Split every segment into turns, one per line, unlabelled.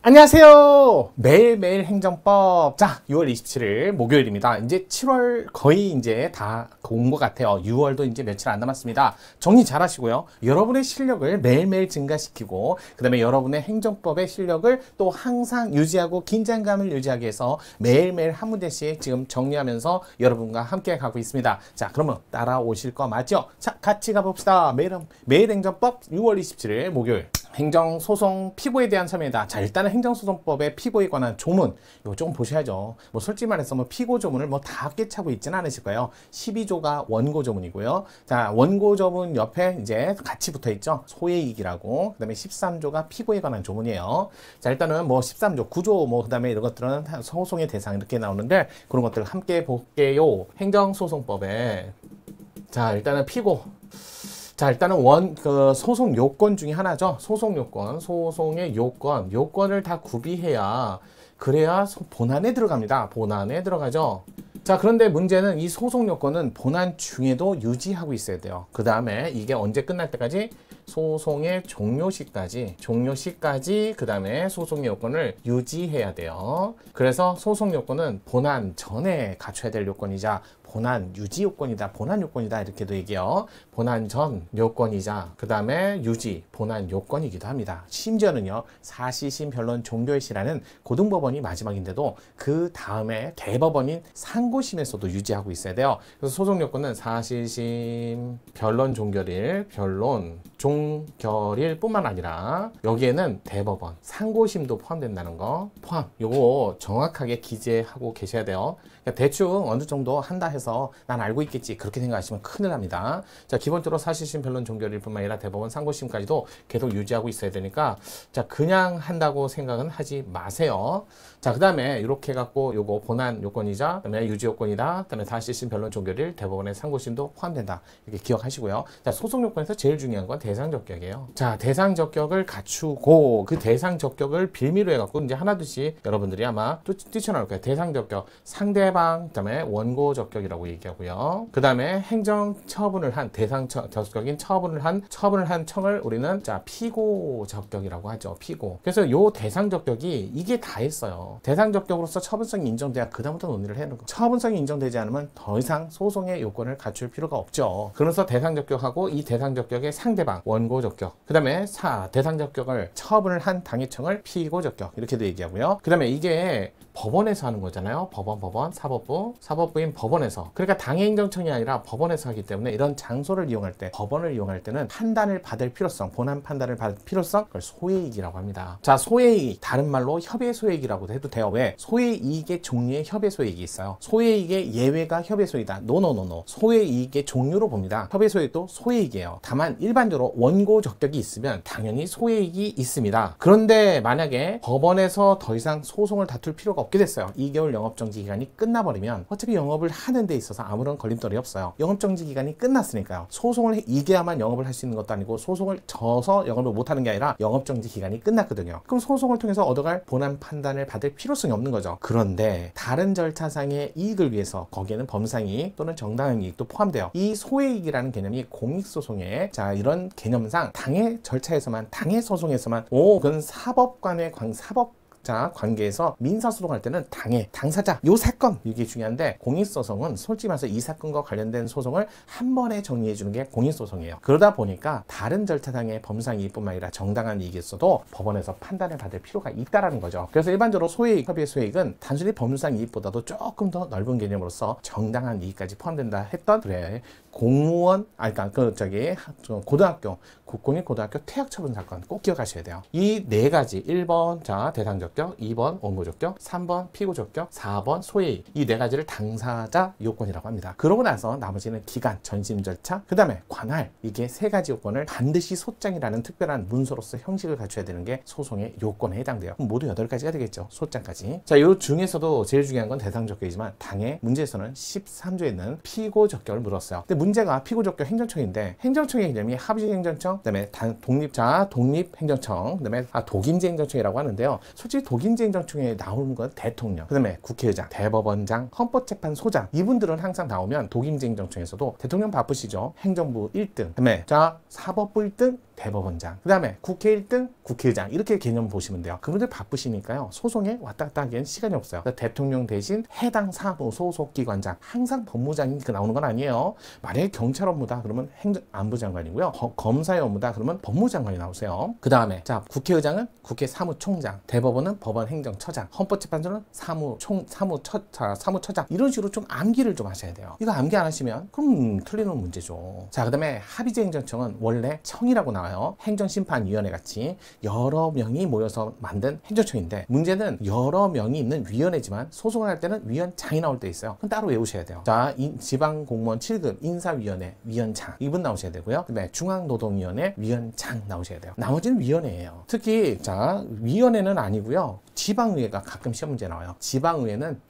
안녕하세요. 매일매일 행정법. 자, 6월 27일 목요일입니다. 이제 7월 거의 이제 다 온 것 같아요. 6월도 이제 며칠 안 남았습니다. 정리 잘 하시고요. 여러분의 실력을 매일매일 증가시키고, 그 다음에 여러분의 행정법의 실력을 또 항상 유지하고 긴장감을 유지하기 위해서 매일매일 한 문제씩 지금 정리하면서 여러분과 함께 가고 있습니다. 자, 그러면 따라오실 거 맞죠? 자, 같이 가봅시다. 매일 행정법 6월 27일 목요일. 행정소송 피고에 대한 설명이다. 자, 일단은 행정소송법의 피고에 관한 조문 이거 조금 보셔야죠. 뭐 솔직히 말해서 뭐 피고 조문을 뭐 다 깨차고 있지는 않으실 거예요. 12조가 원고 조문이고요. 자, 원고 조문 옆에 이제 같이 붙어 있죠. 소외이익이라고. 그다음에 13조가 피고에 관한 조문이에요. 자, 일단은 뭐 13조, 9조 뭐 그다음에 이런 것들은 소송의 대상 이렇게 나오는데 그런 것들 함께 볼게요. 행정소송법에 자, 일단은 피고. 자, 일단은 소송 요건 중에 하나죠. 소송 요건, 소송의 요건을 다 구비해야 그래야 본안에 들어갑니다. 본안에 들어가죠. 자, 그런데 문제는 이 소송 요건은 본안 중에도 유지하고 있어야 돼요. 그 다음에 이게 언제 끝날 때까지? 소송의 종료시까지 그 다음에 소송 요건을 유지해야 돼요. 그래서 소송 요건은 본안 전에 갖춰야 될 요건이자 본안 유지 요건이다, 본안 요건이다 이렇게도 얘기해요. 본안 전 요건이자 그 다음에 유지 본안 요건이기도 합니다. 심지어는요, 사시심 변론 종료의 시라는 고등법원이 마지막인데도 그 다음에 대법원인 상고심에서도 유지하고 있어야 돼요. 그래서 소송 요건은 사시심 변론 종결일 뿐만 아니라 여기에는 대법원 상고심도 포함된다는 거 요거 정확하게 기재하고 계셔야 돼요. 그러니까 대충 어느 정도 한다 해서 난 알고 있겠지 그렇게 생각하시면 큰일 납니다. 자, 기본적으로 사실심 변론 종결일 뿐만 아니라 대법원 상고심까지도 계속 유지하고 있어야 되니까 자, 그냥 한다고 생각은 하지 마세요. 자, 그 다음에 이렇게 해갖고 요거 본안 요건이자 그 다음에 유지 요건이다, 그 다음에 사실심 변론 종결일 대법원의 상고심도 포함된다 이렇게 기억하시고요. 자, 소송 요건에서 제일 중요한 건 대상적격이에요. 자, 대상적격을 갖추고 그 대상적격을 빌미로 해갖고 이제 하나둘씩 여러분들이 아마 또 뛰쳐나올 거예요. 대상적격, 상대방, 그 다음에 원고적격이라고 얘기하고요. 그 다음에 행정처분을 한 대상적격인 처분을 한 청을 우리는 자, 피고적격이라고 하죠. 피고. 그래서 요 대상적격이 이게 다 있어요. 대상적격으로서 처분성이 인정돼야 그다음부터 논의를 해야 하는 거. 처분성이 인정되지 않으면 더 이상 소송의 요건을 갖출 필요가 없죠. 그러면서 대상적격하고 이 대상적격의 상대방 원고적격, 그 다음에 대상적격을 처분을 한 당해청을 피고적격 이렇게도 얘기하고요. 그 다음에 이게 법원에서 하는 거잖아요. 법원, 사법부인 법원에서. 그러니까 당해행정청이 아니라 법원에서 하기 때문에 이런 장소를 이용할 때, 법원을 이용할 때는 판단을 받을 필요성, 본안 판단을 받을 필요성, 그걸 소외이익이라고 합니다. 자, 소외이익, 다른 말로 협의소이익이라고도 해도 돼요. 왜? 소외이익의 종류에 협의소이익이 있어요. 소외이익의 예외가 협의소이익이다. 노노노노. 소외이익의 종류로 봅니다. 협의소이익도 소외이익이에요. 다만 일반적으로 원고 적격이 있으면 당연히 소외이익이 있습니다. 그런데 만약에 법원에서 더 이상 소송을 다툴 필요가 없게 됐어요. 2개월 영업정지 기간이 끝나버리면 어차피 영업을 하는 데 있어서 아무런 걸림돌이 없어요. 영업정지 기간이 끝났으니까요. 소송을 이겨야만 영업을 할 수 있는 것도 아니고 소송을 져서 영업을 못하는 게 아니라 영업정지 기간이 끝났거든요. 그럼 소송을 통해서 얻어갈 본안 판단을 받을 필요성이 없는 거죠. 그런데 다른 절차상의 이익을 위해서 거기에는 범상이익 또는 정당한 이익도 포함돼요. 이 소외이익이라는 개념이 공익소송에 자, 이런 개념상 당해 절차에서만, 당해 소송에서만 그건 사법관의 관계에서 민사소송할 때는 당사자, 요 사건 이게 중요한데 공익소송은 솔직히 말해서 이 사건과 관련된 소송을 한 번에 정리해 주는 게 공익소송이에요. 그러다 보니까 다른 절차상의 범상이익뿐만 아니라 정당한 이익이 있어도 법원에서 판단을 받을 필요가 있다라는 거죠. 그래서 일반적으로 소외이익, 협의의 소외이익은 단순히 범상이익보다도 조금 더 넓은 개념으로서 정당한 이익까지 포함된다 했던 그래. 공무원, 고등학교, 국공립고등학교 퇴학처분 사건 꼭 기억하셔야 돼요. 이 네 가지, 1번 자 대상적격, 2번 원고적격, 3번 피고적격, 4번 소외이익, 이 네 가지를 당사자 요건이라고 합니다. 그러고 나서 나머지는 기간, 전심 절차, 그 다음에 관할, 이게 세 가지 요건을 반드시 소장이라는 특별한 문서로서 형식을 갖춰야 되는 게 소송의 요건에 해당돼요. 모두 8가지가 되겠죠. 소장까지. 자, 이 중에서도 제일 중요한 건 대상적격이지만 당해 문제에서는 13조에 있는 피고적격을 물었어요. 근데 문제가 피고적격 행정청인데 행정청의 개념이 합의행정청, 그다음에 독립행정청, 그다음에 독임제 행정청이라고 하는데요. 솔직히 독임제 행정청에 나오는 건 대통령, 그다음에 국회의장, 대법원장, 헌법재판소장 이분들은 항상 나오면 독임제 행정청에서도 대통령 바쁘시죠. 행정부 1등, 그다음에 사법부 1등, 대법원장, 그 다음에 국회 1등 국회의장, 이렇게 개념 보시면 돼요. 그분들 바쁘시니까요, 소송에 왔다 갔다 하기엔 시간이 없어요. 대통령 대신 해당 사무 소속 기관장, 항상 법무장이 나오는 건 아니에요. 만약에 경찰 업무다 그러면 안보장관이고요, 검사의 업무다 그러면 법무장관이 나오세요. 그 다음에 자, 국회의장은 국회 사무총장, 대법원은 법원 행정처장, 헌법재판소는 사무처장, 이런 식으로 좀 암기를 좀 하셔야 돼요. 이거 암기 안 하시면 그럼 틀리는 문제죠. 자, 그 다음에 합의제행정청은 원래 청이라고 나와요. 행정심판위원회 같이 여러 명이 모여서 만든 행정청인데, 문제는 여러 명이 있는 위원회지만 소송을 할 때는 위원장이 나올 때 있어요. 그럼 따로 외우셔야 돼요. 자, 지방공무원 7급 인사위원회 위원장, 이분 나오셔야 되고요. 그 다음에 중앙노동위원회 위원장 나오셔야 돼요. 나머지는 위원회예요. 특히 자, 위원회는 아니고요, 지방의회가 가끔 시험 문제 나와요. 지방의회는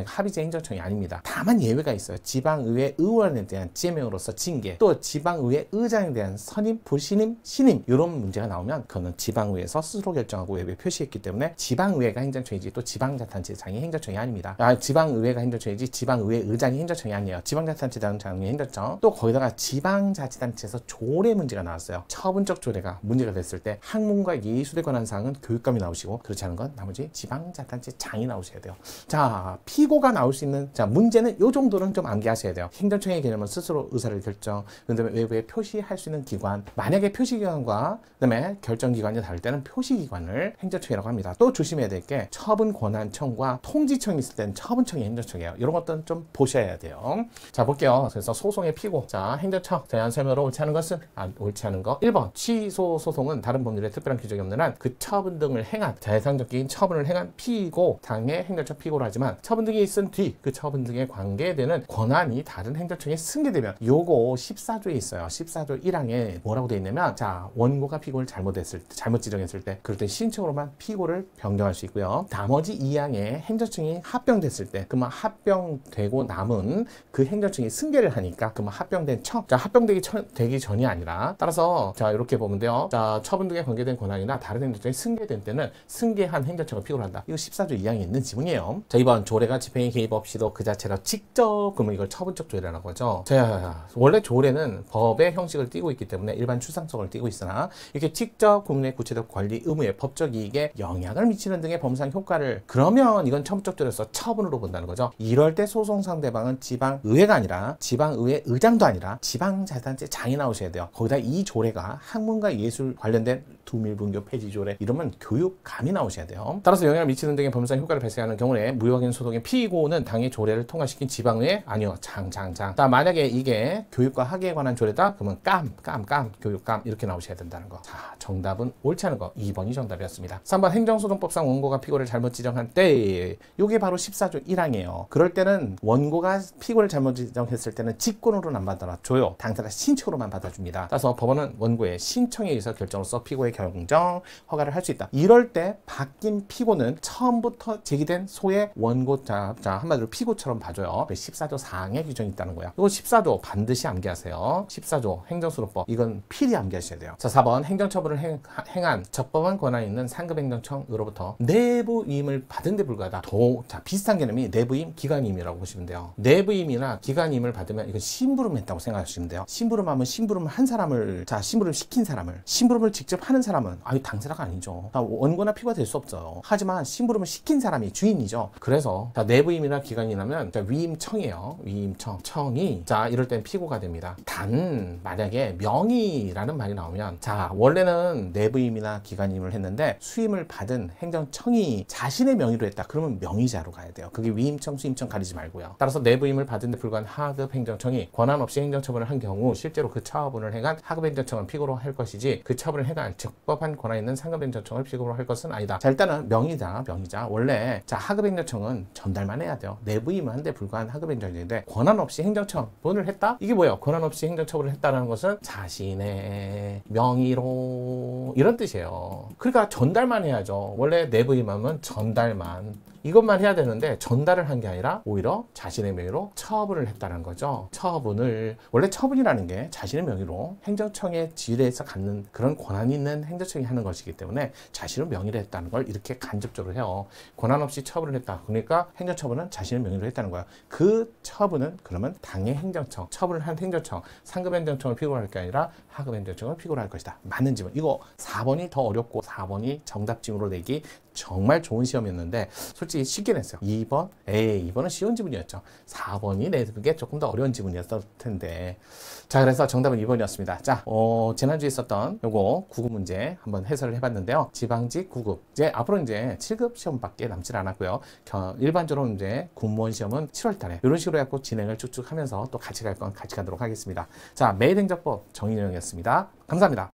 합의제 행정청이 아닙니다. 다만 예외가 있어요. 지방의회 의원에 대한 제명으로서 징계, 또 지방의회 의장에 대한 선임, 불신임, 신임, 이런 문제가 나오면 그거는 지방의회에서 스스로 결정하고 외부에 표시했기 때문에 지방의회가 행정청이지 또 지방자치단체장이 행정청이 아닙니다. 지방의회가 행정청이지 지방의회 의장이 행정청이 아니에요. 지방자치단체장이 행정청. 또 거기다가 지방자치단체에서 조례 문제가 나왔어요. 처분적 조례가 문제가 됐을 때 학문과 예술에 관한 사항은 교육감이 나오시고, 그렇지 않은 건 나머지 지방자치단체장이 나오셔야 돼요. 자, 피고가 나올 수 있는, 자, 문제는 요 정도는 좀 암기하셔야 돼요. 행정청의 개념은 스스로 의사를 결정, 그다음에 외부에 표시할 수 있는 기관, 만약에 표시기관과 그다음에 결정기관이 다를 때는 표시기관을 행정청이라고 합니다. 또 조심해야 될 게 처분권한청과 통지청이 있을 때는 처분청이 행정청이에요. 이런 것들은 좀 보셔야 돼요. 자, 볼게요. 그래서 소송의 피고, 자, 행정청 대안 설명으로 옳지 않은 것은, 옳지 않은 거 1번, 취소 소송은 다른 법률에 특별한 규정이 없는 한 그 처분 등을 행한, 대상적인 처분을 행한 피고 당의 행정청 피고를 하지만 처분 등이 있은 뒤 그 처분 등에 관계되는 권한이 다른 행정청에 승계되면, 요거 14조에 있어요. 14조 1항에 뭐라고 되어 있냐면, 자, 원고가 피고를 잘못 지정했을 때, 그럴 때 신청으로만 피고를 변경할 수 있고요. 나머지 2항에 행정청이 합병됐을 때, 그만 합병되고 남은 그 행정청이 승계를 하니까 그만 합병된 청, 자, 합병되기 전이 아니라, 따라서 자, 이렇게 보면 돼요. 자, 처분 등에 관계된 권한이나 다른 행정청이 승계된 때는 승계한 행정청을 피고를 한다. 이거 14조 2항에 있는 지문이에요. 자, 2번, 조례가 집행에 개입 없이도 그 자체로 직접, 그러면 이걸 처분적 조례라는 거죠. 자, 원래 조례는 법의 형식을 띠고 있기 때문에 일반 추상성을 띠고 있으나, 이렇게 직접 국민의 구체적 관리 의무에 법적 이익에 영향을 미치는 등의 법상 효과를, 그러면 이건 처분적 조례로서 처분으로 본다는 거죠. 이럴 때 소송 상대방은 지방의회가 아니라 지방의회 의장도 아니라 지방자치단체장이 나오셔야 돼요. 거기다 이 조례가 학문과 예술 관련된 두밀분교 폐지 조례, 이러면 교육감이 나오셔야 돼요. 따라서 영향을 미치는 등의 법상 효과를 발생하는 경우에 무효확인 소송의 피고는 당의 조례를 통과시킨 지방의회, 아니요, 자, 만약에 이게 교육과 학예에 관한 조례다 그러면 교육감, 이렇게 나오셔야 된다는 거. 자, 정답은 옳지 않은 거 2번이 정답이었습니다. 3번, 행정소송법상 원고가 피고를 잘못 지정한 때, 요게 바로 14조 1항이에요. 그럴 때는 원고가 피고를 잘못 지정했을 때는 직권으로는 안 받아줘요. 당사자 신청으로만 받아줍니다. 따라서 법원은 원고의 신청에 의해서 결정으로서 피고의 결정 허가를 할 수 있다. 이럴 때 바뀐 피고는 처음부터 제기된 소의 원고자, 한마디로 피고처럼 봐줘요. 14조 4항에 규정이 있다는 거야. 이거 14조 반드시 암기하세요. 14조 행정수로법, 이건 필히 암기하셔야 돼요. 자, 4번, 행정처분을 행한 적법한 권한이 있는 상급 행정청으로부터 내부임을 받은 데 불과하다. 자, 비슷한 개념이 내부임, 기관임이라고 보시면 돼요. 내부임이나 기관임을 받으면 이건 심부름했다고 생각하시면 돼요. 심부름하면 심부름을 한 사람을, 자, 심부름 시킨 사람을, 심부름을 직접 하는 사람은 당사자가 아니죠. 원고나 피고가 될 수 없어요. 하지만 심부름을 시킨 사람이 주인이죠. 그래서 자, 내부임이나 기관이라면 위임청이에요. 청이, 자, 이럴 땐 피고가 됩니다. 단 만약에 명의라는 말이 나오면, 자, 원래는 내부임이나 기관임을 했는데 수임을 받은 행정청이 자신의 명의로 했다. 그러면 명의자로 가야 돼요. 그게 위임청, 수임청 가리지 말고요. 따라서 내부임을 받은 데 불과한 하급 행정청이 권한 없이 행정처분을 한 경우 실제로 그 처분을 행한 하급 행정청은 피고로 할 것이지, 그 처분을 행한 적법한 권한 있는 상급 행정청을 피고로 할 것은 아니다. 자, 일단은 명의자. 원래 자, 하급 행정청은 전달만 해야 돼요. 내부임을 한 데 불과한 하급 행정청인데 권한 없이 행정처분을 했다? 이게 뭐예요? 권한 없이 행정처분을 했다는 것은 자신의 명의로, 이런 뜻이에요. 그러니까 전달만 해야죠. 원래 내부임하면 전달만. 이것만 해야 되는데 전달을 한 게 아니라 오히려 자신의 명의로 처분을 했다는 거죠. 처분을, 원래 처분이라는 게 자신의 명의로 행정청의 지휘에서 갖는 그런 권한이 있는 행정청이 하는 것이기 때문에 자신의 명의로 했다는 걸 이렇게 간접적으로 해요. 권한 없이 처분을 했다. 그러니까 행정처분은 자신의 명의로 했다는 거야. 그 처분은 그러면 당의 행정청, 처분을 한 행정청, 상급 행정청을 피고로 할 게 아니라 하급 행정청을 피고로 할 것이다. 맞는 지문. 이거 4번이 더 어렵고 4번이 정답 지문으로 내기 정말 좋은 시험이었는데 솔직히 쉽게 냈어요. 2번? 2번은 쉬운 지문이었죠. 4번이 내는 게 조금 더 어려운 지문이었을 텐데. 자, 그래서 정답은 2번이었습니다. 자, 지난주에 있었던 요거 9급 문제 한번 해설을 해봤는데요. 지방직 9급. 이제 앞으로 이제 7급 시험밖에 남질 않았고요. 일반적으로 이제 공무원 시험은 7월 달에 이런 식으로 해갖고 진행을 쭉쭉 하면서 또 같이 갈 건 같이 가도록 하겠습니다. 자, 매일행정법 정인영이었습니다. 감사합니다.